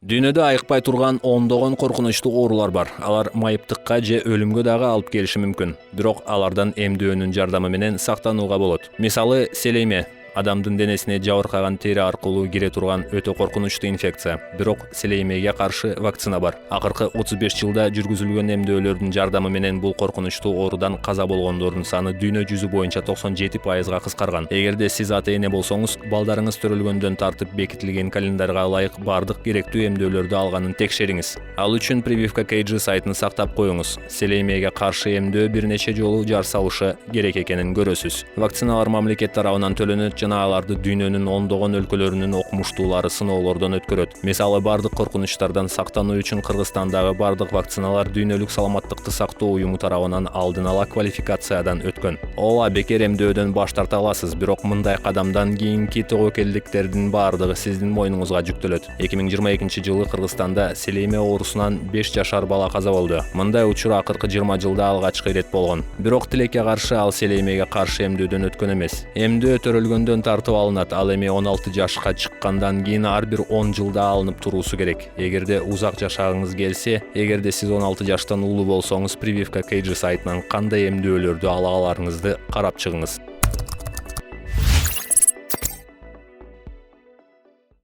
Дүйнөдө айыкпай турган ондогон коркунучтуу оорулар бар. Алар майыптыкка же өлүмгө дагы алып келиши мүмкүн. Бирок алардан эмдөөнүн жардамы менен сактанууга болот. Мисалы, селейме. Адамдын денесине жабыркаган тери аркылуу кире турган өтө коркунучтуу инфекция. Бирок селеймеге каршы вакцина бар. Акыркы 35 жылда жүргүзүлгөн эмдөөлөрдүн жардамы менен бул коркунучтуу оорудан каза болгондордун саны дүйнө жүзү боюнча 97%га кыскарган. Эгерде сиз ата-эне болсоңуз, балдарыңыз төрөлгөндөн тартып бекитилген календарга ылайык бардык керектүү эмдөөлөрдү алганын текшериңиз. Ал үчүн Прививка KG сайтын сактап коюңуз. Селеймеге каршы эмдөө бир нече жолу жар салышы керек экенин көрөсүз. Вакциналар мамлекет тарабынан төлөнөт жана аларды дүйнөнүн ондогон өлкөлөрүнүн окумуштуулары сыноолордон өткөрөт. Мисалы, бардык коркунучтардан сактануу үчүн Кыргызстандагы бардык вакциналар Дүйнөлүк саламаттыкты сактоо уюму тарабынан алдын ала квалификациядан өткөн. Ооба, бекер эмдөөдөн баш тарта аласыз, бирок мындай кадамдан кийинки тобокелдиктердин бардыгы сиздин мойнуңузга жүктөлөт. 2022 жылы Кыргызстанда селейме оорусунан 5 жашар бала каза болду. Мындай учур акыркы 20 жылда алгачкы ирет болгон. Бирок тилекке каршы ал селеймеге каршы эмдөөдөн өткөн эмес. Эмдөө төрөлгөндөн тартып алынат. Ал эми 16 жашка чыккандан кийин ар бир 10 жылда алынып туруусу керек. Эгерде узак жашагыңыз келсе, эгерде сиз 16 жаштан улуу болсоңуз, Прививка KG сайтынан кандай эмдөөлөрдү ала аларыңызды карап чыгыңыз.